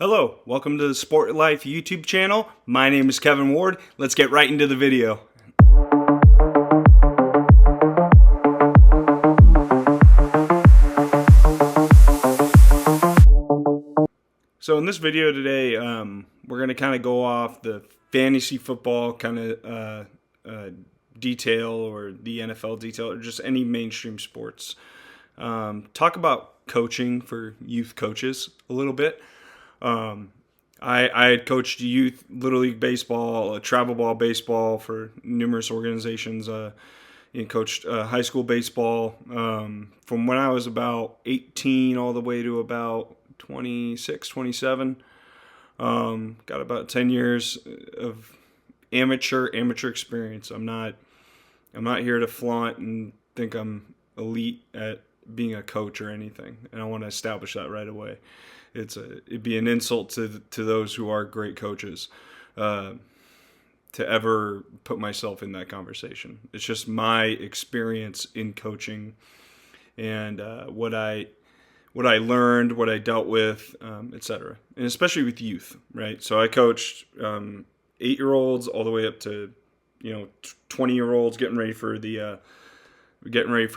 Hello, welcome to the Sport Life YouTube channel. My name is Kevin Ward. Let's get right into the video. So in this video today, we're going to kind of go off the fantasy football kind of detail or the NFL detail or just any mainstream sports. Talk about coaching for youth coaches a little bit. I had coached youth Little League baseball, travel ball baseball for numerous organizations. Coached high school baseball from when I was about 18 all the way to about 26, 27. Got about 10 years of amateur experience. I'm not here to flaunt and think I'm elite at being a coach or anything, and I want to establish that right away. It'd be an insult to those who are great coaches to ever put myself in that conversation. It's just my experience in coaching and what I learned, what I dealt with, etc. And especially with youth, right? So I coached 8-year-olds all the way up to 20-year-olds getting ready for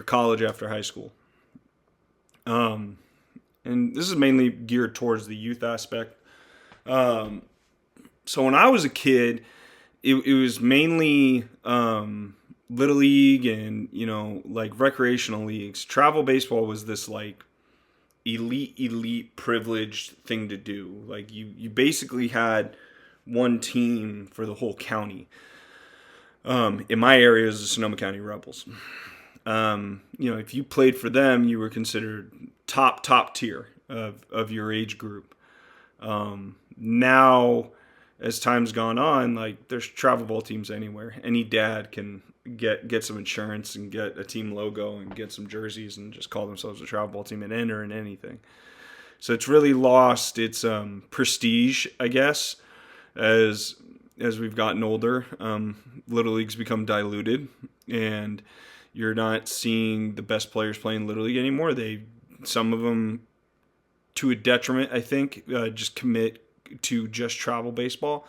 college after high school. And this is mainly geared towards the youth aspect. So when I was a kid, it was mainly Little League and, like recreational leagues. Travel baseball was this like elite privileged thing to do. Like you basically had one team for the whole county. In my area is the Sonoma County Rebels. If you played for them, you were considered top tier of your age group. Now, as time's gone on, like there's travel ball teams anywhere. Any dad can get some insurance and get a team logo and get some jerseys and just call themselves a travel ball team and enter in anything. So it's really lost its prestige, I guess, as we've gotten older. Little League's become diluted, and you're not seeing the best players playing Little League anymore. Some of them, to a detriment, I think, just commit to just travel baseball,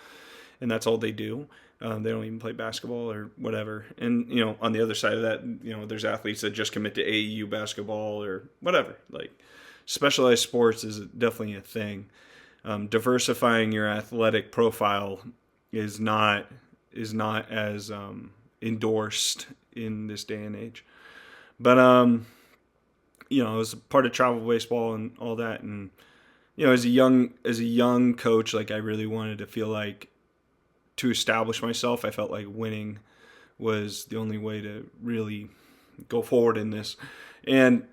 and that's all they do. They don't even play basketball or whatever. And, on the other side of that, there's athletes that just commit to AAU basketball or whatever. Like, specialized sports is definitely a thing. Diversifying your athletic profile is not as endorsed in this day and age. But I was part of travel baseball and all that, and as a young coach, like I really wanted to feel like to establish myself. I felt like winning was the only way to really go forward in this, and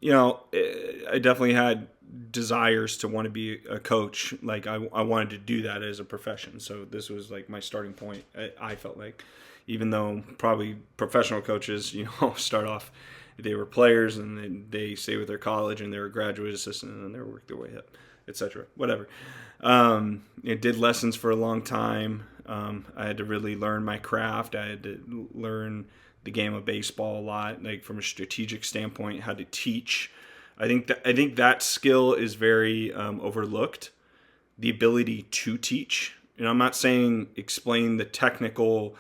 I definitely had desires to want to be a coach. Like I wanted to do that as a profession. So this was like my starting point. I felt like, even though probably professional coaches, start off, they were players and then they stay with their college and they're a graduate assistant and then they work their way up, etc. Whatever. I did lessons for a long time. I had to really learn my craft. I had to learn the game of baseball a lot, like from a strategic standpoint, how to teach. I think that skill is very overlooked. The ability to teach. And I'm not saying explain the technical,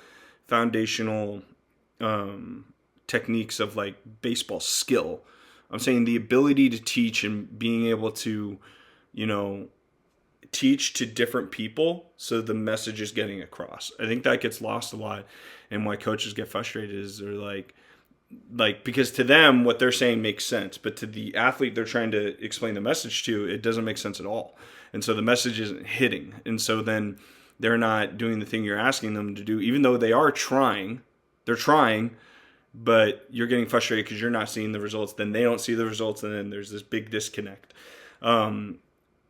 foundational techniques of like baseball skill. I'm saying the ability to teach and being able to, teach to different people so the message is getting across. I think that gets lost a lot, and why coaches get frustrated is they're like because to them what they're saying makes sense, but to the athlete they're trying to explain the message to, it doesn't make sense at all. And so the message isn't hitting. And so then they're not doing the thing you're asking them to do, even though they are trying. They're trying, but you're getting frustrated because you're not seeing the results. Then they don't see the results, and then there's this big disconnect.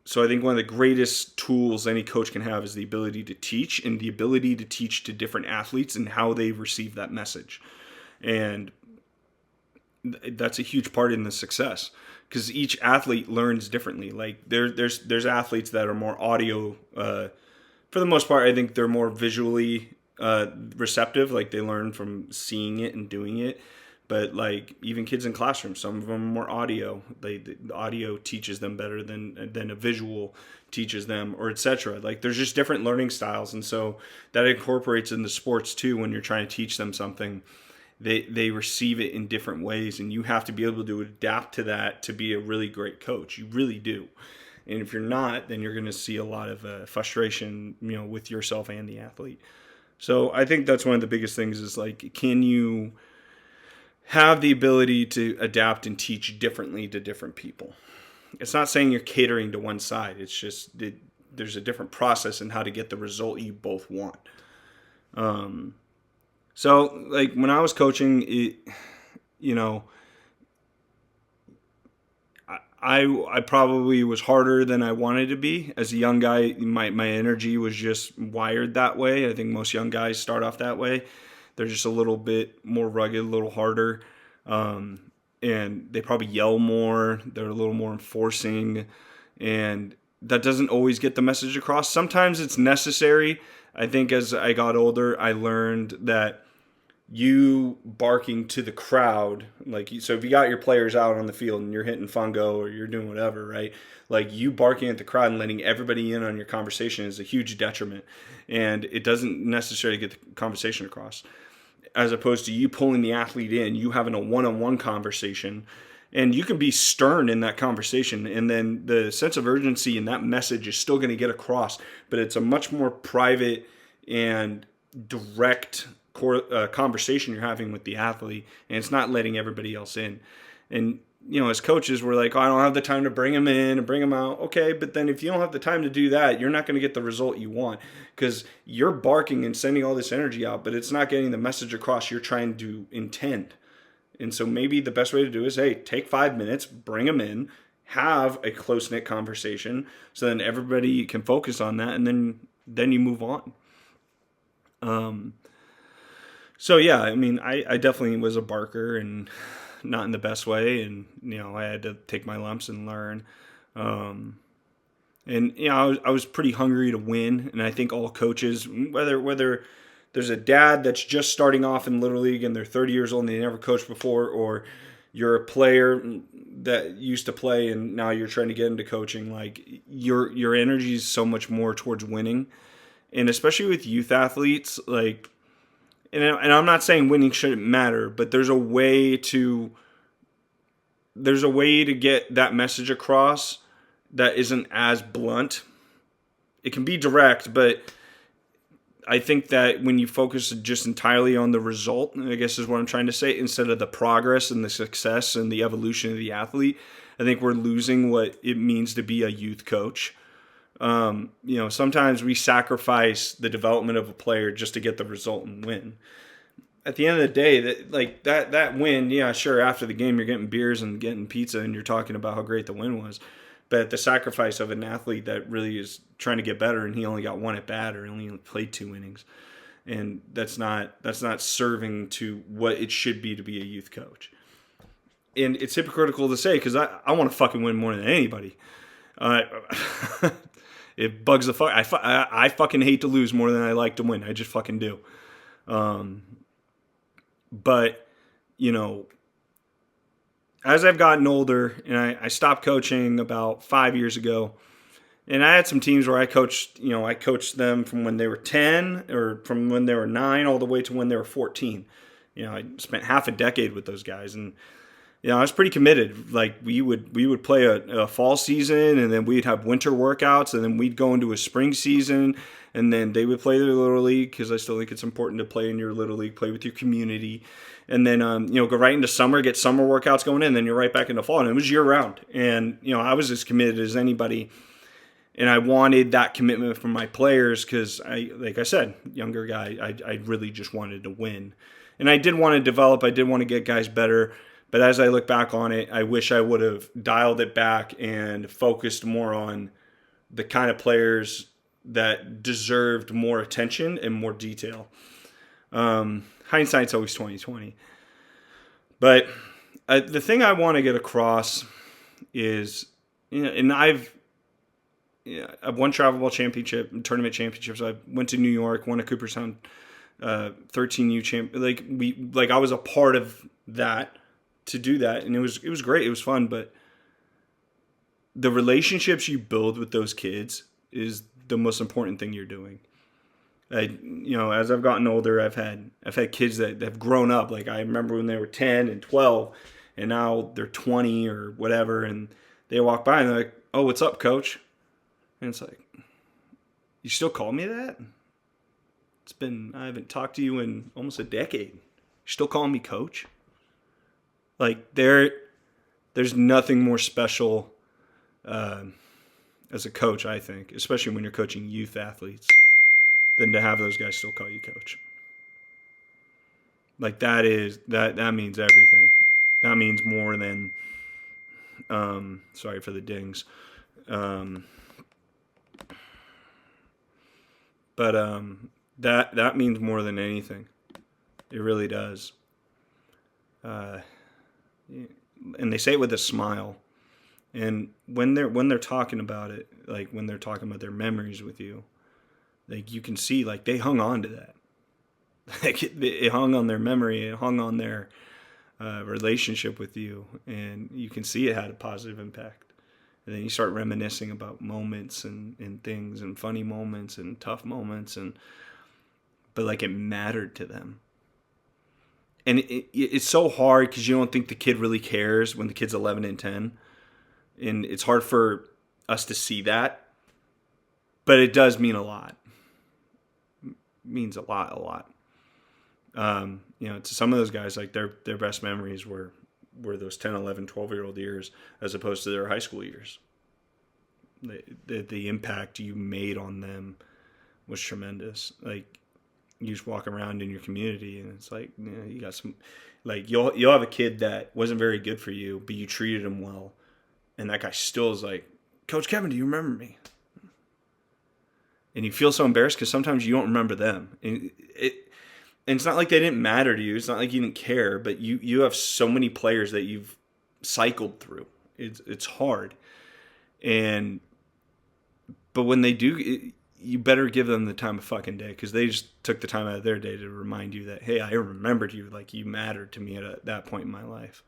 So I think one of the greatest tools any coach can have is the ability to teach, and the ability to teach to different athletes and how they receive that message. And that's a huge part in the success, because each athlete learns differently. Like there's athletes that are more audio. For the most part, I think they're more visually receptive. Like they learn from seeing it and doing it. But like even kids in classrooms, some of them are more audio. The audio teaches them better than a visual teaches them, or etc. Like there's just different learning styles, and so that incorporates into sports too. When you're trying to teach them something, they receive it in different ways, and you have to be able to adapt to that to be a really great coach. You really do. And if you're not, then you're going to see a lot of frustration, with yourself and the athlete. So I think that's one of the biggest things is like, can you have the ability to adapt and teach differently to different people? It's not saying you're catering to one side. It's just there's a different process in how to get the result you both want. So like when I was coaching, I probably was harder than I wanted to be. As a young guy, my energy was just wired that way. I think most young guys start off that way. They're just a little bit more rugged, a little harder. And they probably yell more. They're a little more enforcing. And that doesn't always get the message across. Sometimes it's necessary. I think as I got older, I learned that you barking to the crowd, so if you got your players out on the field and you're hitting fungo or you're doing whatever, right? Like you barking at the crowd and letting everybody in on your conversation is a huge detriment, and it doesn't necessarily get the conversation across. As opposed to you pulling the athlete in, you having a one-on-one conversation, and you can be stern in that conversation, and then the sense of urgency in that message is still going to get across, but it's a much more private and direct conversation you're having with the athlete, and it's not letting everybody else in. And as coaches, we're like, I don't have the time to bring them in and bring them out. Okay, but then if you don't have the time to do that, you're not going to get the result you want, because you're barking and sending all this energy out, but it's not getting the message across you're trying to intend. And so maybe the best way to do is, hey, take 5 minutes, bring them in, have a close-knit conversation, so then everybody can focus on that, and then you move on. So yeah, I mean, I definitely was a barker, and not in the best way, and I had to take my lumps and learn. And I was pretty hungry to win, and I think all coaches, whether there's a dad that's just starting off in Little League and they're 30 years old and they never coached before, or you're a player that used to play and now you're trying to get into coaching, like your energy is so much more towards winning, and especially with youth athletes, like. And I'm not saying winning shouldn't matter, but there's a way to get that message across that isn't as blunt. It can be direct, but I think that when you focus just entirely on the result, I guess is what I'm trying to say, instead of the progress and the success and the evolution of the athlete, I think we're losing what it means to be a youth coach. Sometimes we sacrifice the development of a player just to get the result and win. At the end of the day, that win, yeah, sure, after the game you're getting beers and getting pizza and you're talking about how great the win was. But the sacrifice of an athlete that really is trying to get better and he only got one at bat or only played 2 innings. And that's not serving to what it should be to be a youth coach. And it's hypocritical to say, because I want to fucking win more than anybody. It bugs the fuck. I fucking hate to lose more than I like to win. I just fucking do. But, as I've gotten older, and I stopped coaching about 5 years ago, and I had some teams where I coached them from when they were 10 or from when they were 9 all the way to when they were 14. I spent half a decade with those guys, and I was pretty committed. Like we would play a fall season, and then we'd have winter workouts, and then we'd go into a spring season, and then they would play their Little League, because I still think it's important to play in your Little League, play with your community, and then go right into summer, get summer workouts going in, and then you're right back into fall, and it was year round. And I was as committed as anybody, and I wanted that commitment from my players, because like I said, younger guy, I really just wanted to win, and I did want to develop, I did want to get guys better. But as I look back on it, I wish I would have dialed it back and focused more on the kind of players that deserved more attention and more detail. Hindsight's always 20/20. But the thing I want to get across is, and I've won travel ball championship, tournament championships. I went to New York, won a Cooperstown 13U champ. Like I was a part of that to do that, and it was great. It was fun, but the relationships you build with those kids is the most important thing you're doing. As I've gotten older, I've had kids that have grown up. Like I remember when they were 10 and 12, and now they're 20 or whatever, and they walk by and they're like, "Oh, what's up, coach?" And it's like, "You still call me that? I haven't talked to you in almost a decade. You're still calling me coach?" Like there's nothing more special as a coach, I think, especially when you're coaching youth athletes, than to have those guys still call you coach. Like that means everything. That means more than sorry for the dings. But that means more than anything. It really does. And they say it with a smile. And when they're talking about it, like when they're talking about their memories with you, like you can see like they hung on to that. Like it hung on their memory, it hung on their relationship with you, and you can see it had a positive impact. And then you start reminiscing about moments and things and funny moments and tough moments, but like it mattered to them. And it's so hard because you don't think the kid really cares when the kid's 11 and 10. And it's hard for us to see that. But it does mean a lot. It means a lot. To some of those guys, like their best memories were those 10, 11, 12-year-old years as opposed to their high school years. The impact you made on them was tremendous. Like, you just walk around in your community and it's like, you got some, like you'll have a kid that wasn't very good for you, but you treated him well. And that guy still is like, "Coach Kevin, do you remember me?" And you feel so embarrassed because sometimes you don't remember them. And it's not like they didn't matter to you. It's not like you didn't care, but you have so many players that you've cycled through. It's hard. But when they do, you better give them the time of fucking day, because they just took the time out of their day to remind you that, hey, I remembered you, like you mattered to me at that point in my life.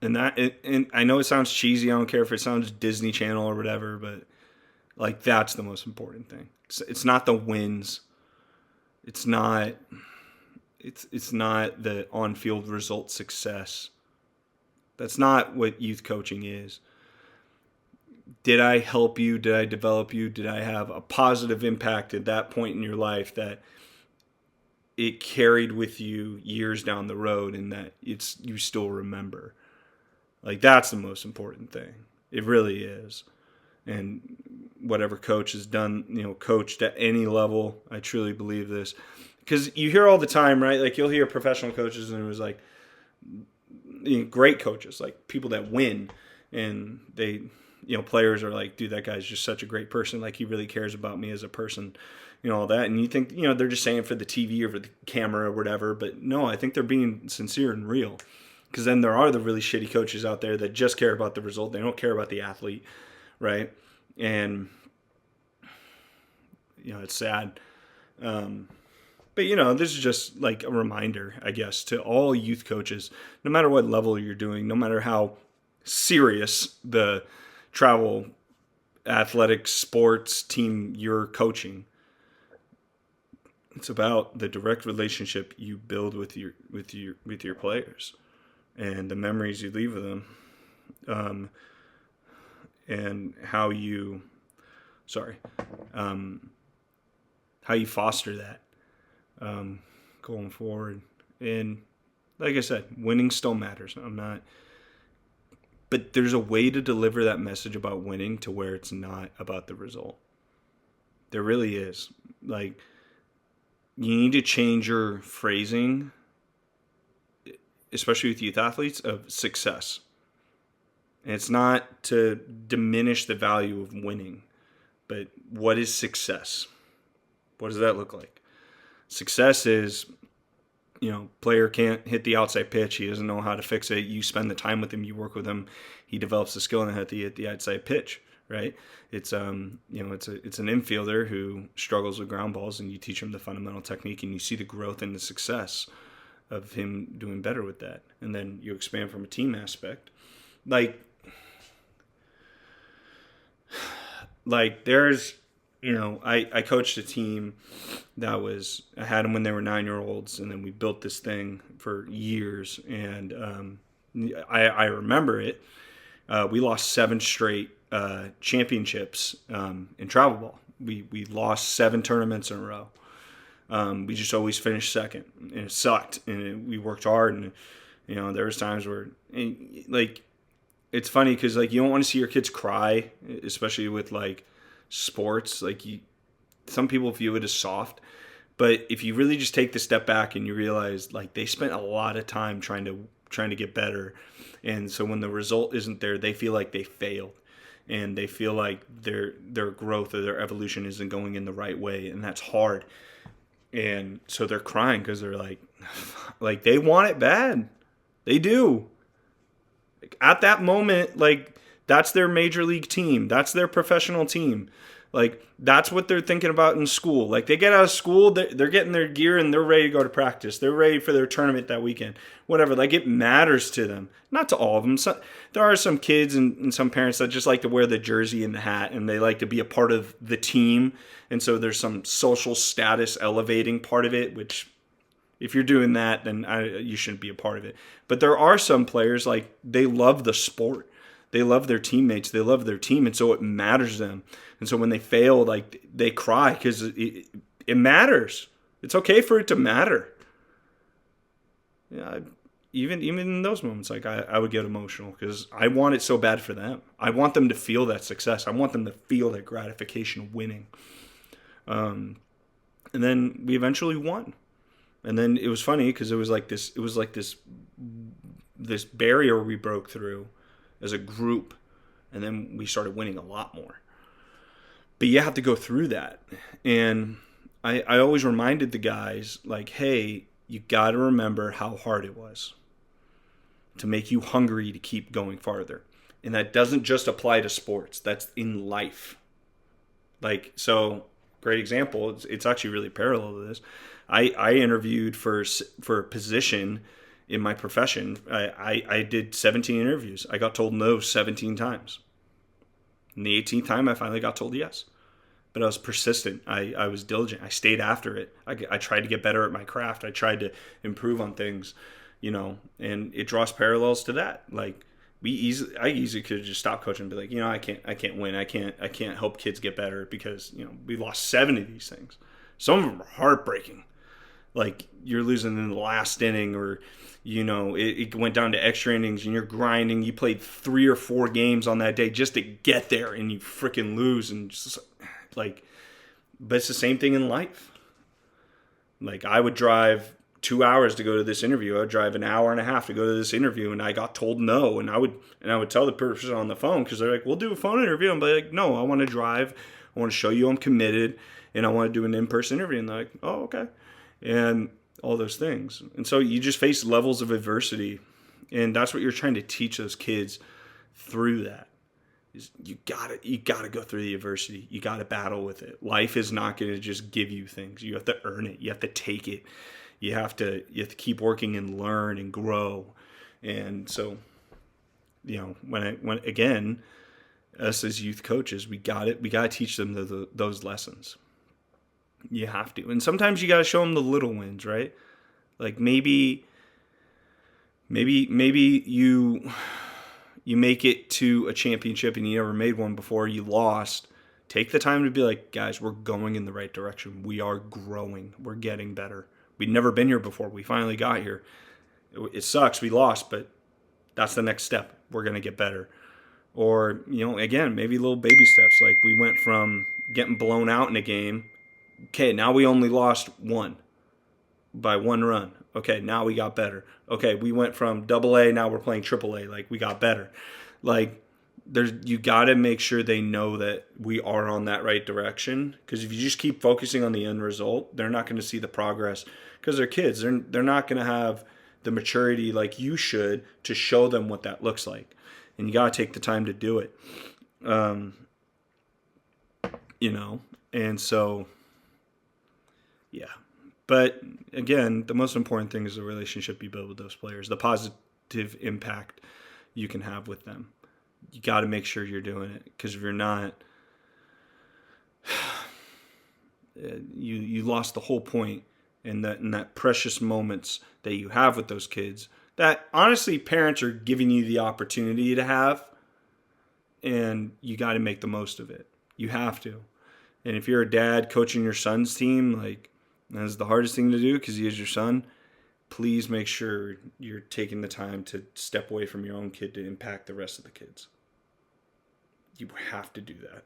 And I know it sounds cheesy. I don't care if it sounds Disney Channel or whatever, but like that's the most important thing. It's not the wins. It's not the on-field result success. That's not what youth coaching is. Did I help you? Did I develop you? Did I have a positive impact at that point in your life that it carried with you years down the road, and that you still remember? Like, that's the most important thing. It really is. And whatever coach has done, coached at any level, I truly believe this. Because you hear all the time, right? Like, you'll hear professional coaches, and it was like, great coaches, like people that win, and they, players are like, dude, that guy's just such a great person. Like, he really cares about me as a person, all that. And you think, they're just saying for the TV or for the camera or whatever. But no, I think they're being sincere and real. Because then there are the really shitty coaches out there that just care about the result. They don't care about the athlete, right? And, it's sad. But, this is just like a reminder, I guess, to all youth coaches, no matter what level you're doing, no matter how serious the travel athletic sports team you're coaching. It's about the direct relationship you build with your players, and the memories you leave with them, and how you foster that going forward. And like I said, winning still matters. But there's a way to deliver that message about winning to where it's not about the result. There really is. Like, you need to change your phrasing, especially with youth athletes, of success. And it's not to diminish the value of winning, but what is success? What does that look like? Success is, player can't hit the outside pitch. He doesn't know how to fix it. You spend the time with him. You work with him. He develops the skill and hit the outside pitch, right? It's it's an infielder who struggles with ground balls, and you teach him the fundamental technique, and you see the growth and the success of him doing better with that. And then you expand from a team aspect. Like there's, I coached a team I had them when they were 9-year-olds, and then we built this thing for years. And I remember it. We lost 7 straight championships in travel ball. We lost 7 tournaments in a row. We just always finished second, and it sucked. And we worked hard, and there was times where, like, it's funny because like you don't want to see your kids cry, especially with like sports. Like some people view it as soft, but if you really just take the step back and you realize like they spent a lot of time trying to get better, and so when the result isn't there, they feel like they failed, and they feel like their growth or their evolution isn't going in the right way, and that's hard. And so they're crying because they're like they want it bad. They do. Like at that moment, like that's their major league team. That's their professional team. Like that's what they're thinking about in school. Like they get out of school, they're getting their gear and they're ready to go to practice. They're ready for their tournament that weekend. Whatever. Like it matters to them. Not to all of them. There are some kids and some parents that just like to wear the jersey and the hat, and they like to be a part of the team. And so there's some social status elevating part of it, which if you're doing that, then you shouldn't be a part of it. But there are some players, like, they love the sport. They love their teammates. They love their team, and so it matters to them. And so when they fail, like, they cry because it matters. It's okay for it to matter. Yeah, even in those moments, like, I would get emotional because I want it so bad for them. I want them to feel that success. I want them to feel that gratification of winning. And then we eventually won. And then it was funny because it was like this barrier we broke through as a group, and then we started winning a lot more. But you have to go through that. And I always reminded the guys, like, hey, you got to remember how hard it was to make you hungry to keep going farther. And that doesn't just apply to sports. That's in life. Like, so, great example. It's actually really parallel to this. I interviewed for a position in my profession. I did 17 interviews. I got told no 17 times. And the 18th time, I finally got told yes. But I was persistent. I was diligent. I stayed after it. I tried to get better at my craft. I tried to improve on things, and it draws parallels to that. Like, I easily could just stop coaching and be like, I can't win. I can't help kids get better because, we lost 7 of these things. Some of them are heartbreaking. Like, you're losing in the last inning, or, it went down to extra innings and you're grinding. You played 3 or 4 games on that day just to get there, and you freaking lose. And just like, but it's the same thing in life. Like, I would drive 2 hours to go to this interview. I would drive an hour and a half to go to this interview, and I got told no. And I would tell the person on the phone, because they're like, we'll do a phone interview. I'm like, no, I want to drive. I want to show you I'm committed, and I want to do an in-person interview. And they're like, oh, okay. And all those things. And so you just face levels of adversity, and that's what you're trying to teach those kids through that. Is you gotta go through the adversity. You gotta battle with it. Life is not gonna just give you things. You have to earn it. You have to take it. You have to keep working and learn and grow. And so, when again, us as youth coaches, we gotta teach them those lessons. You have to. And sometimes you got to show them the little wins, right? Like maybe you make it to a championship and you never made one before, you lost. Take the time to be like, guys, we're going in the right direction. We are growing. We're getting better. We'd never been here before. We finally got here. It sucks. We lost, but that's the next step. We're going to get better. Or, again, maybe little baby steps. Like we went from getting blown out in a game. Okay, now we only lost 1 by 1 run. Okay, now we got better. Okay, we went from AA, now we're playing AAA. Like, we got better. Like, you got to make sure they know that we are on that right direction. Because if you just keep focusing on the end result, they're not going to see the progress. Because they're kids. They're not going to have the maturity like you should to show them what that looks like. And you got to take the time to do it. And so, yeah. But again, the most important thing is the relationship you build with those players, the positive impact you can have with them. You got to make sure you're doing it, because if you're not, you lost the whole point in that precious moments that you have with those kids that honestly parents are giving you the opportunity to have, and you got to make the most of it. You have to. And if you're a dad coaching your son's team, like, that's the hardest thing to do because he is your son. Please make sure you're taking the time to step away from your own kid to impact the rest of the kids. You have to do that.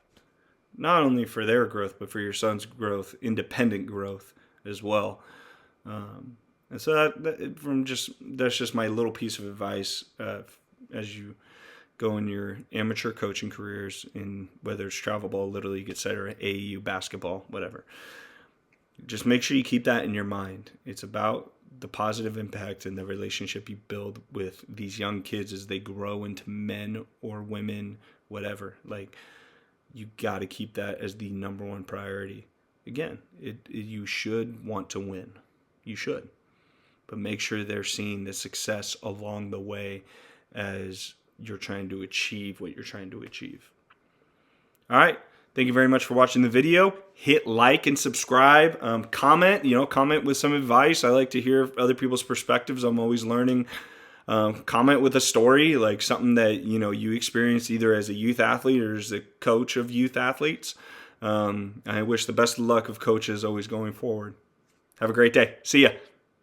Not only for their growth, but for your son's growth, independent growth as well. And so that's just my little piece of advice as you go in your amateur coaching careers, in whether it's travel ball, little league, etc., AAU, basketball, whatever. Just make sure you keep that in your mind. It's about the positive impact and the relationship you build with these young kids as they grow into men or women, whatever. Like, you got to keep that as the number one priority. Again, you should want to win. You should. But make sure they're seeing the success along the way as you're trying to achieve what you're trying to achieve. All right. Thank you very much for watching the video. Hit like and subscribe. Comment with some advice. I like to hear other people's perspectives. I'm always learning. Comment with a story, like something that you experienced either as a youth athlete or as a coach of youth athletes. I wish the best of luck of coaches always going forward. Have a great day. See ya.